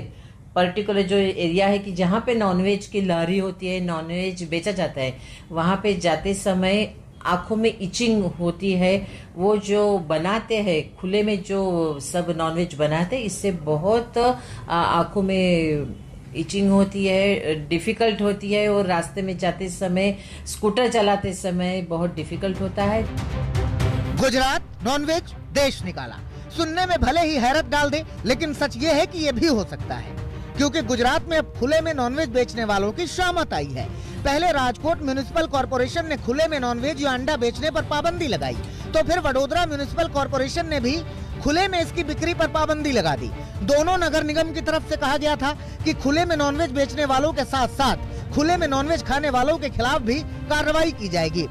पर्टिकुलर जो एरिया है कि जहाँ पे नॉनवेज की लारी होती है, नॉनवेज बेचा जाता है, वहाँ पे जाते समय आंखों में इचिंग होती है। वो जो बनाते हैं खुले में, जो सब नॉनवेज बनाते हैं, इससे बहुत आंखों में इचिंग होती है, डिफिकल्ट होती है और रास्ते में जाते समय, स्कूटर चलाते समय बहुत डिफिकल्ट होता है। गुजरात नॉनवेज देश निकाला, सुनने में भले ही हैरत डाल दे, लेकिन सच ये है कि ये भी हो सकता है, क्योंकि गुजरात में अब खुले में नॉनवेज बेचने वालों की शामत आई है। पहले राजकोट म्युनिसिपल कॉर्पोरेशन ने खुले में नॉनवेज या अंडा बेचने पर पाबंदी लगाई, तो फिर वडोदरा म्युनिसिपल कॉर्पोरेशन ने भी खुले में इसकी बिक्री पर पाबंदी लगा दी। दोनों नगर निगम की तरफ से कहा गया था कि खुले में नॉनवेज बेचने वालों के साथ साथ खुले में नॉनवेज खाने वालों के खिलाफ भी कार्रवाई की जाएगी।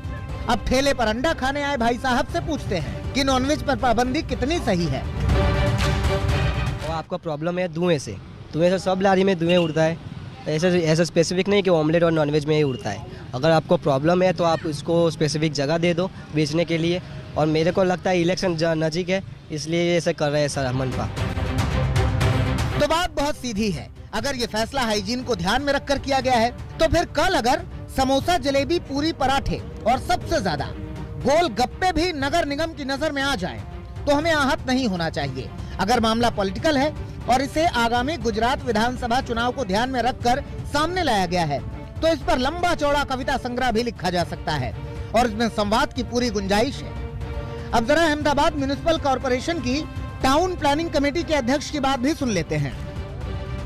अब ठेले पर अंडा खाने आए भाई साहब से पूछते हैं कि नॉनवेज पर पाबंदी कितनी सही है। तो आपका प्रॉब्लम है धुएं से सब लारी में धुएं उड़ता है। ऐसा स्पेसिफिक नहीं कि ऑमलेट और नॉनवेज में ही उड़ता है। अगर आपको प्रॉब्लम है तो आप इसको स्पेसिफिक जगह दे दो बेचने के लिए। और मेरे को लगता है इलेक्शन नज़दीक है, इसलिए ये ऐसे कर रहे हैं सर मनपा। तो बात बहुत सीधी है। अगर ये फैसला हाइजीन को ध्यान में रखकर किया गया है, तो फिर कल अगर समोसा, जलेबी, पूरी, पराठे और सबसे ज्यादा गोल गप्पे भी नगर निगम की नजर में आ जाए तो हमें आहत नहीं होना चाहिए। अगर मामला पॉलिटिकल है और इसे आगामी गुजरात विधानसभा चुनाव को ध्यान में रखकर सामने लाया गया है, तो इस पर लंबा चौड़ा कविता संग्रह भी लिखा जा सकता है और इसमें संवाद की पूरी गुंजाइश है। अब जरा अहमदाबाद म्युनिसिपल कॉर्पोरेशन की टाउन प्लानिंग कमेटी के अध्यक्ष की बात भी सुन लेते हैं।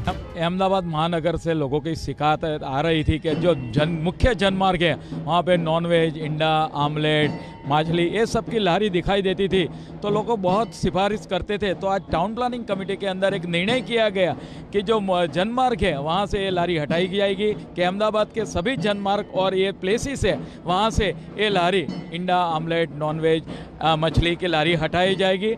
अहमदाबाद महानगर से लोगों की शिकायत आ रही थी कि जो मुख्य जनमार्ग है वहाँ पे नॉनवेज, अंडा, आमलेट, मछली, ये सब की लारी दिखाई देती थी, तो लोग बहुत सिफारिश करते थे। तो आज टाउन प्लानिंग कमेटी के अंदर एक निर्णय किया गया कि जो जनमार्ग है वहाँ से ये लारी हटाई जाएगी, कि अहमदाबाद के सभी जनमार्ग और ये प्लेसेस है वहाँ से ये लारी अंडा, आमलेट, नॉनवेज, मछली की लारी हटाई जाएगी।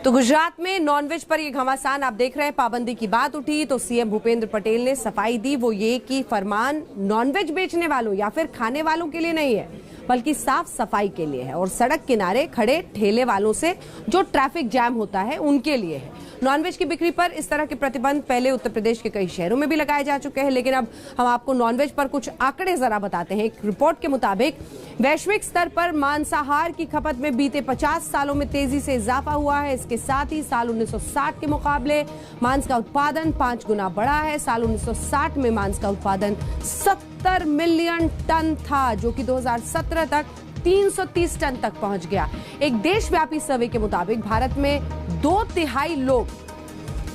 तो गुजरात में नॉनवेज पर ये घमासान आप देख रहे हैं। पाबंदी की बात उठी तो सीएम भूपेंद्र पटेल ने सफाई दी, वो ये कि फरमान नॉनवेज बेचने वालों या फिर खाने वालों के लिए नहीं है, बल्कि साफ सफाई के लिए है और सड़क किनारे खड़े ठेले वालों से जो ट्रैफिक जैम होता है उनके लिए है। नॉनवेज की बिक्री पर इस तरह के प्रतिबंध पहले उत्तर प्रदेश के कई शहरों में भी लगाए जा चुके हैं, लेकिन अब हम आपको नॉनवेज पर कुछ आंकड़े जरा बताते हैं। एक रिपोर्ट के मुताबिक वैश्विक स्तर पर मांसाहार की खपत में बीते 50 सालों में तेजी से इजाफा हुआ है। इसके साथ ही साल 1960 के मुकाबले मांस का उत्पादन 5 गुना बढ़ा है। साल 1960 में मांस का उत्पादन 70 मिलियन टन था, जो कि 2017 तक 330 टन तक पहुंच गया। एक देशव्यापी सर्वे के मुताबिक भारत में 2/3 लोग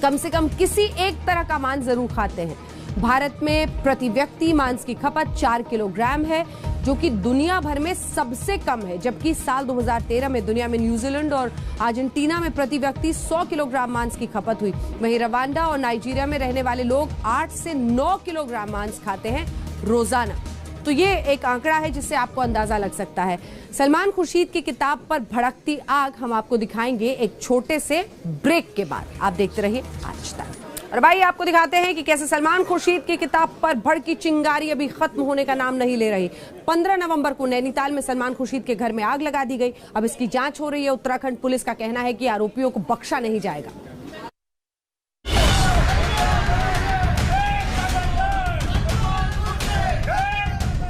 कम से कम किसी एक तरह का मांस जरूर खाते हैं। भारत में प्रति व्यक्ति मांस की खपत 4 किलोग्राम है, जो कि दुनिया भर में सबसे कम है, जबकि साल 2013 में दुनिया में न्यूजीलैंड और अर्जेंटीना में प्रति व्यक्ति 100 किलोग्राम मांस की खपत हुई। वहीं रवांडा और नाइजीरिया में रहने वाले लोग 8 से 9 किलोग्राम मांस खाते हैं रोजाना। तो ये एक आंकड़ा है जिससे आपको अंदाजा लग सकता है। सलमान खुर्शीद की किताब पर भड़कती आग हम आपको दिखाएंगे एक छोटे से ब्रेक के बाद। आप देखते रहिए आज तक। और भाई आपको दिखाते हैं कि कैसे सलमान खुर्शीद की किताब पर भड़की चिंगारी अभी खत्म होने का नाम नहीं ले रही। 15 नवंबर को नैनीताल में सलमान खुर्शीद के घर में आग लगा दी गई। अब इसकी जांच हो रही है। उत्तराखंड पुलिस का कहना है कि आरोपियों को बख्शा नहीं जाएगा।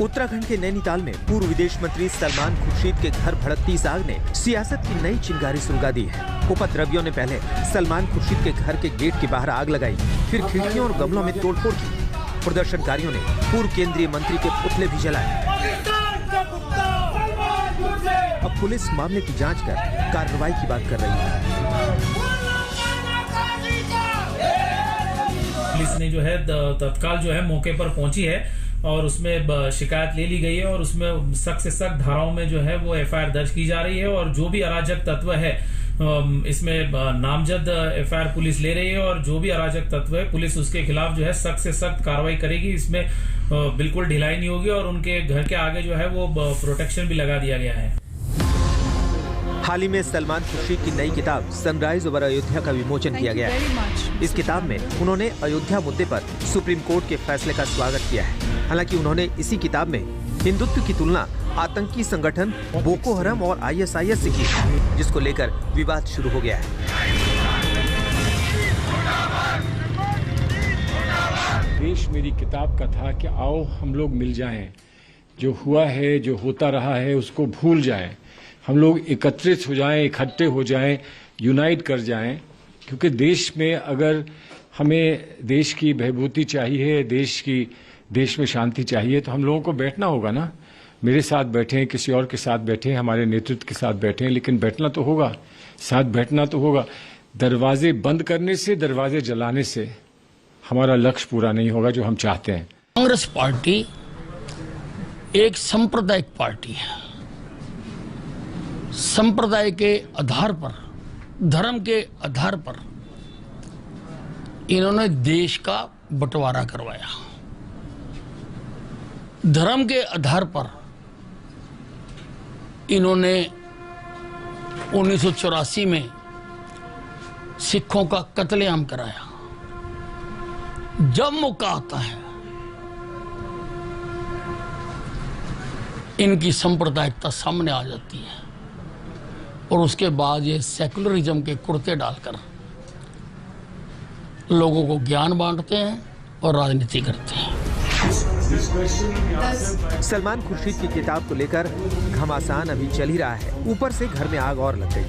उत्तराखंड के नैनीताल में पूर्व विदेश मंत्री सलमान खुर्शीद के घर भड़कती इस आग ने सियासत की नई चिंगारी सुलगा दी है। उपद्रवियों ने पहले सलमान खुर्शीद के घर के गेट के बाहर आग लगाई, फिर खिड़कियों और गमलों में तोड़फोड़ की। प्रदर्शनकारियों ने पूर्व केंद्रीय मंत्री के पुतले भी जलाए। पुलिस मामले की जांच कर कार्रवाई की बात कर रही है। पुलिस ने जो है तत्काल जो है मौके पर पहुंची है और उसमें शिकायत ले ली गई है और उसमें सख्त से सख्त धाराओं में जो है वो एफआईआर दर्ज की जा रही है और जो भी अराजक तत्व है इसमें नामजद एफआईआर पुलिस ले रही है और जो भी अराजक तत्व है पुलिस उसके खिलाफ जो है सख्त से सख्त कार्रवाई करेगी। इसमें बिल्कुल ढिलाई नहीं होगी और उनके घर के आगे जो है वो प्रोटेक्शन भी लगा दिया गया है। हाल ही में सलमान खुर्शीद की नई किताब सनराइज ओवर अयोध्या का विमोचन किया गया है। इस किताब में उन्होंने अयोध्या मुद्दे पर सुप्रीम कोर्ट के फैसले का स्वागत किया है। हालांकि उन्होंने इसी किताब में हिंदुत्व की तुलना आतंकी संगठन बोको हराम और आईएसआईएस से की, जिसको लेकर विवाद शुरू हो गया है। देश मेरी किताब का था कि आओ हम लोग मिल जाएं, जो हुआ है जो होता रहा है उसको भूल जाएं, हम लोग एकत्रित हो जाएं, इकट्ठे हो जाएं, यूनाइट कर जाएं, क्योंकि देश में अगर हमें देश की बहबूदी चाहिए, देश में शांति चाहिए तो हम लोगों को बैठना होगा ना। मेरे साथ बैठे, किसी और के साथ बैठे, हमारे नेतृत्व के साथ बैठे, लेकिन बैठना तो होगा, साथ बैठना तो होगा। दरवाजे बंद करने से, दरवाजे जलाने से हमारा लक्ष्य पूरा नहीं होगा जो हम चाहते हैं। कांग्रेस पार्टी एक सांप्रदायिक पार्टी है। संप्रदाय के आधार पर, धर्म के आधार पर इन्होंने देश का बंटवारा करवाया। धर्म के आधार पर इन्होंने 1984 में सिखों का कत्लेआम कराया। जब मौका आता है इनकी सांप्रदायिकता सामने आ जाती है और उसके बाद ये सेकुलरिज्म के कुर्ते डालकर लोगों को ज्ञान बांटते हैं और राजनीति करते हैं। सलमान खुर्शीद की किताब को लेकर घमासान अभी चल ही रहा है, ऊपर से घर में आग और लग गई।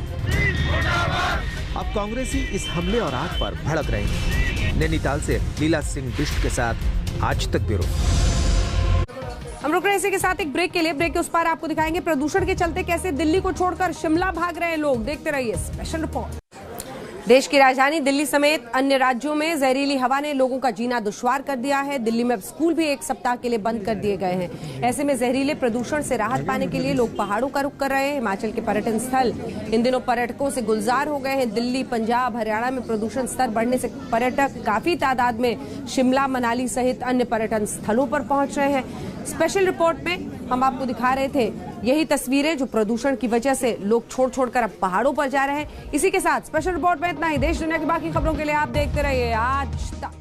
अब कांग्रेसी इस हमले और आग पर भड़क रहे हैं। नैनीताल से लीला सिंह बिष्ट के साथ आज तक ब्यूरो। हम रुक रहे हैं इसी के साथ एक ब्रेक के लिए। ब्रेक के उस पार आपको दिखाएंगे प्रदूषण के चलते कैसे दिल्ली को छोड़कर शिमला भाग रहे हैं लोग। देखते रहिए स्पेशल रिपोर्ट। देश की राजधानी दिल्ली समेत अन्य राज्यों में जहरीली हवा ने लोगों का जीना दुश्वार कर दिया है। दिल्ली में अब स्कूल भी एक सप्ताह के लिए बंद कर दिए गए हैं। ऐसे में जहरीले प्रदूषण से राहत पाने के लिए लोग पहाड़ों का रुख कर रहे हैं। हिमाचल के पर्यटन स्थल इन दिनों पर्यटकों से गुलजार हो गए हैं। दिल्ली, पंजाब, हरियाणा में प्रदूषण स्तर बढ़ने से पर्यटक काफी तादाद में शिमला, मनाली सहित अन्य पर्यटन स्थलों पर पहुंच रहे हैं। स्पेशल रिपोर्ट में हम आपको दिखा रहे थे यही तस्वीरें जो प्रदूषण की वजह से लोग छोड़कर अब पहाड़ों पर जा रहे हैं। इसी के साथ स्पेशल रिपोर्ट में इतना ही। देश दुनिया की बाकी खबरों के लिए आप देखते रहिए आज तक।